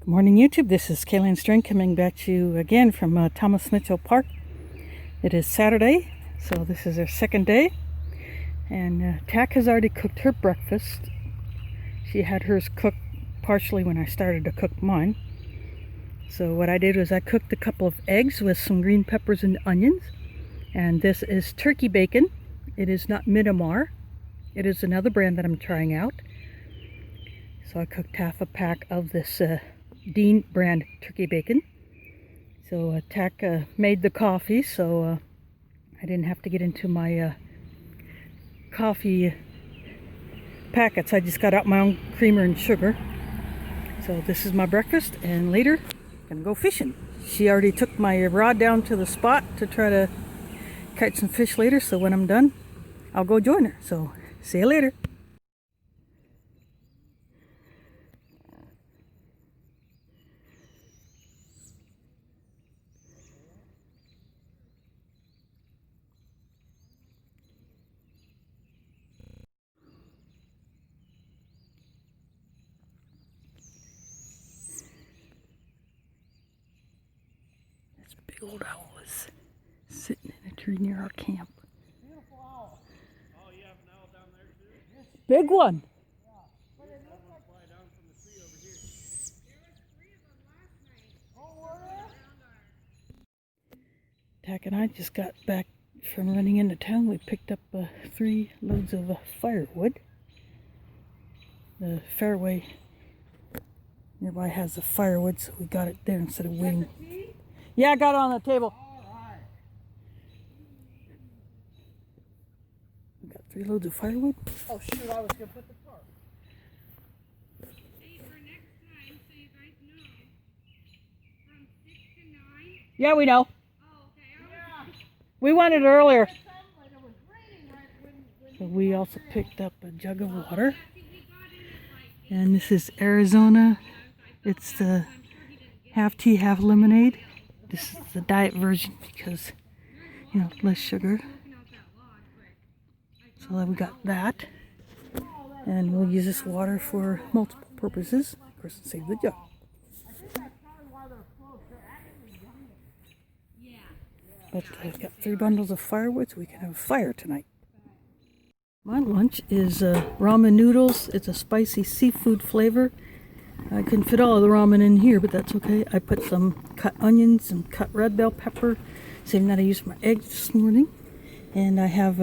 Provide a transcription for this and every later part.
Good morning, YouTube. This is Kayleen String coming back to you again from Thomas Mitchell Park. It is Saturday, so this is our second day. And Thack has already cooked her breakfast. She had hers cooked partially when I started to cook mine. So what I did was I cooked a couple of eggs with some green peppers and onions. And this is turkey bacon. It is not Midamar. It is another brand that I'm trying out. So I cooked half a pack of this Dean brand turkey bacon. So Thack made the coffee, so I didn't have to get into my coffee packets. I just got out my own creamer and sugar. So this is my breakfast, and later I'm gonna go fishing. She already took my rod down to the spot to try to catch some fish later, so when I'm done I'll go join her. So see you later. Big old owl is sitting in a tree near our camp. Beautiful owl. Oh, you have an owl down there too? Big one. Yeah. But it looks like fly down from the tree over here. There was 3 of them last night. Oh, were there? Thack and I just got back from running into town. We picked up 3 loads of firewood. The fairway nearby has the firewood, so we got it there instead of waiting. Yeah, I got it on the table. Alright. We got 3 loads of firewood. Oh shoot, I was gonna put the tarp. Hey, for next time, so you guys know, from 6 to 9. Yeah, we know. Oh, okay. Yeah. We wanted it earlier. It was raining right when So we also picked up a jug of water. We got in at like And this is Arizona. It's the half tea, half lemonade. This is the diet version because, you know, less sugar. So we got that. And we'll use this water for multiple purposes. Of course, save the jug. But I've got 3 bundles of firewood so we can have a fire tonight. My lunch is ramen noodles. It's a spicy seafood flavor. I couldn't fit all of the ramen in here, but that's okay. I put some cut onions and cut red bell pepper, same that I used for my eggs this morning. And I have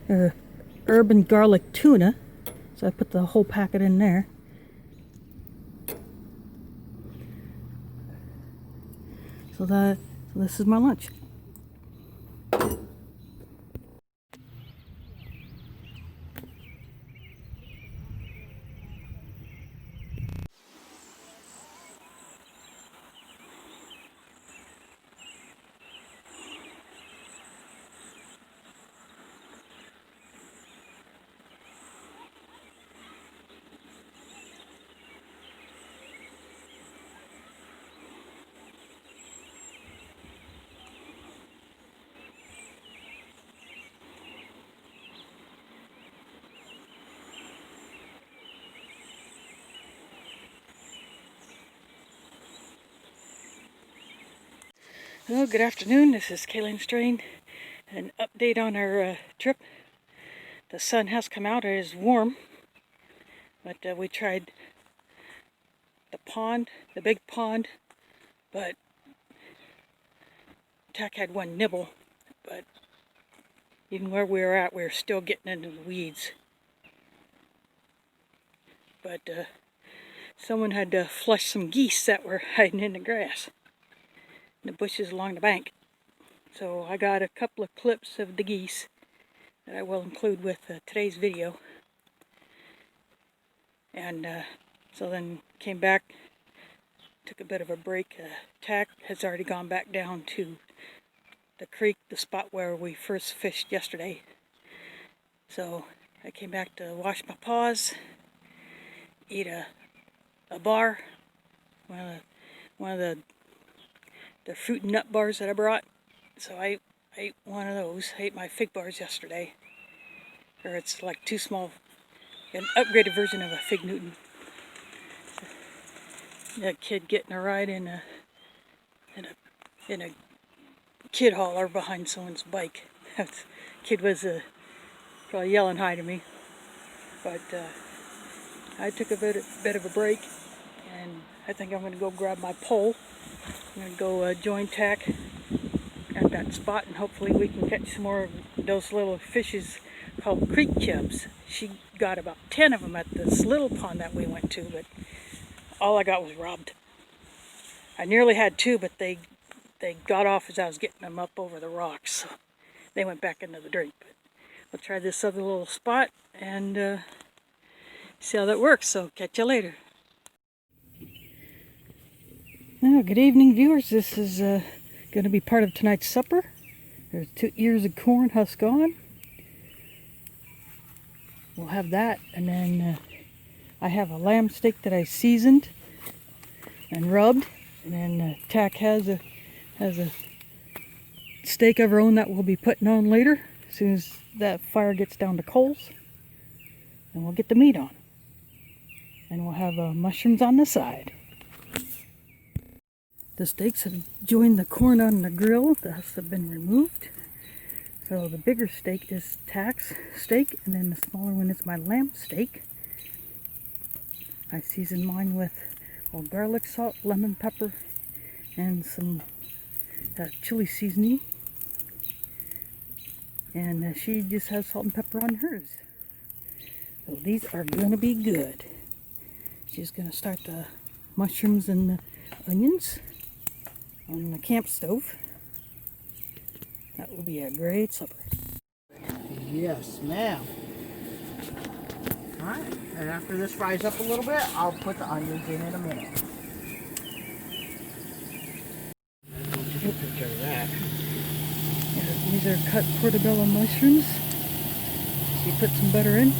herb and garlic tuna, so I put the whole packet in there. So this is my lunch. Hello, good afternoon. This is Kayleen Strain. An update on our trip. The sun has come out. It is warm, but we tried the pond, the big pond, but Thack had one nibble. But even where we were at, we were still getting into the weeds. But someone had to flush some geese that were hiding in the grass, the bushes along the bank. So I got a couple of clips of the geese that I will include with today's video. And so then came back, took a bit of a break. Thack has already gone back down to the creek, the spot where we first fished yesterday. So I came back to wash my paws, eat a bar, one of the fruit and nut bars that I brought. So I ate one of those. I ate my fig bars yesterday. Or it's like too small, an upgraded version of a fig Newton. a kid getting a ride in a kid hauler behind someone's bike. Kid was probably yelling hi to me, but I took a bit of a break, and I think I'm going to go grab my pole. I'm going to go join Thack at that spot, and hopefully we can catch some more of those little fishes called creek chubs. She got about 10 of them at this little pond that we went to, but all I got was robbed. I nearly had 2, but they got off as I was getting them up over the rocks, so they went back into the drink. But we'll try this other little spot and see how that works, so catch you later. Now, good evening, viewers. This is going to be part of tonight's supper. There's 2 ears of corn husk on. We'll have that, and then I have a lamb steak that I seasoned and rubbed, and then Thack has a steak of her own that we'll be putting on later as soon as that fire gets down to coals, and we'll get the meat on, and we'll have mushrooms on the side. The steaks have joined the corn on the grill. The husks have been removed. So the bigger steak is Thack's steak, and then the smaller one is my lamb steak. I seasoned mine with garlic, salt, lemon, pepper, and some chili seasoning. And she just has salt and pepper on hers. So these are going to be good. She's going to start the mushrooms and the onions on the camp stove. That will be a great supper. Yes, ma'am. Alright, and after this fries up a little bit, I'll put the onions in a minute. Take a picture of that. Yeah, these are cut portobello mushrooms. So you put some butter in,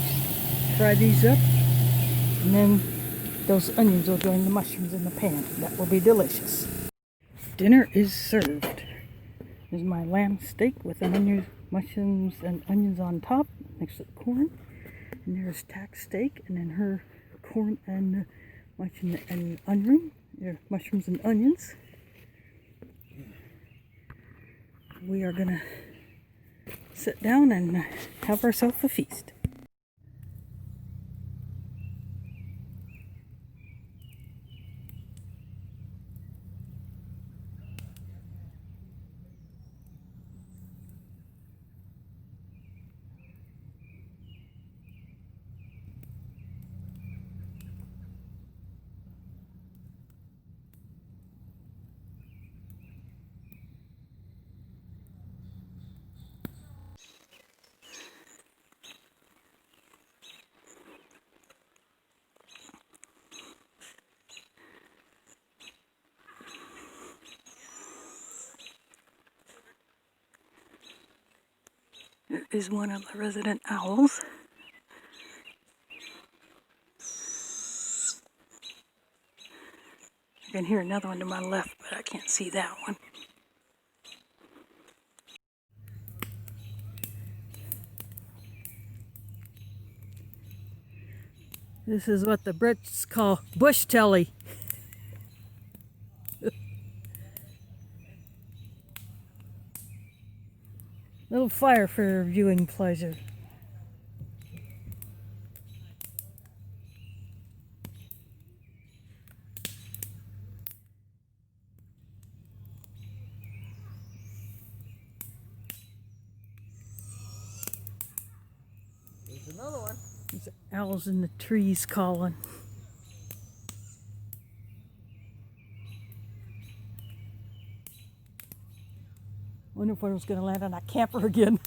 fry these up, and then those onions will join the mushrooms in the pan. That will be delicious. Dinner is served. This is my lamb steak with onions, mushrooms, and onions on top, next to the corn. And there's Thack's steak, and then her corn and mushrooms and onion. There, mushrooms and onions. We are gonna sit down and have ourselves a feast. There is one of the resident owls. I can hear another one to my left, but I can't see that one. This is what the Brits call bush telly. Little fire for your viewing pleasure. There's another one. There's owls in the trees calling. Wonder if one was going to land on that camper again.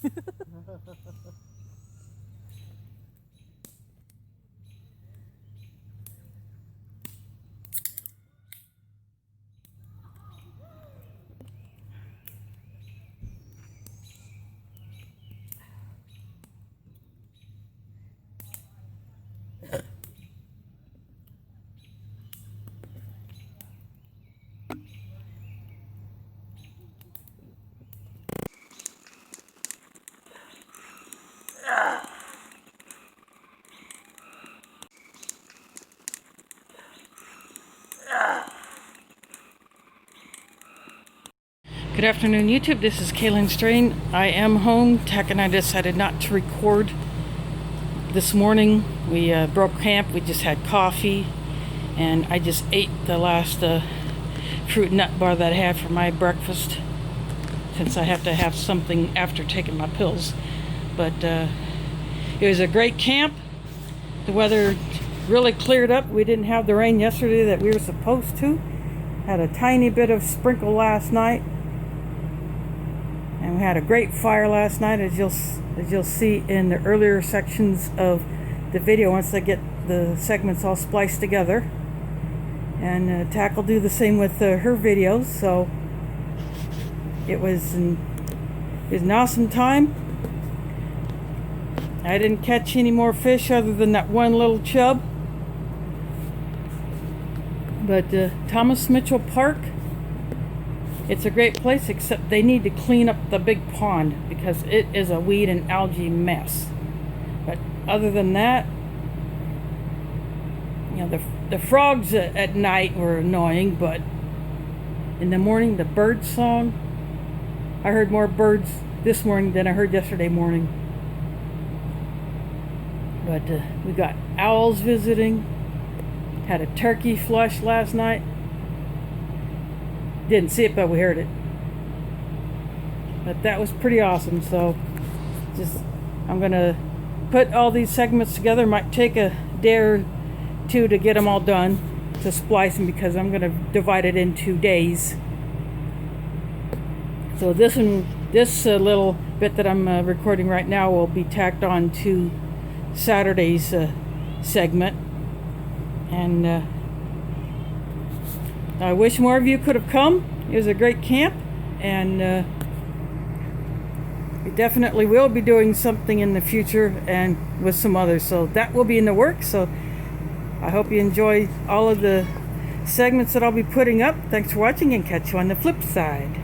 Good afternoon, YouTube. This is Kaylin Strain. I am home. Thack and I decided not to record this morning. We broke camp. We just had coffee, and I just ate the last fruit nut bar that I had for my breakfast, since I have to have something after taking my pills. But it was a great camp. The weather really cleared up. We didn't have the rain yesterday that we were supposed to. Had a tiny bit of sprinkle last night. And we had a great fire last night, as you'll see in the earlier sections of the video once I get the segments all spliced together. And Thack will do the same with her videos. So it was an awesome time. I didn't catch any more fish other than that one little chub. But Thomas Mitchell Park, it's a great place, except they need to clean up the big pond because it is a weed and algae mess. But other than that, you know, the frogs at night were annoying, but in the morning, the bird song, I heard more birds this morning than I heard yesterday morning. But we got owls visiting. Had a turkey flush last night. Didn't see it, but we heard it. But that was pretty awesome. So I'm gonna put all these segments together. Might take a day or two to get them all done, to splice them, because I'm gonna divide it into days. So this little bit that I'm recording right now will be tacked on to Saturday's segment. And I wish more of you could have come. It was a great camp, and we definitely will be doing something in the future and with some others. So that will be in the works. So I hope you enjoy all of the segments that I'll be putting up. Thanks for watching, and catch you on the flip side.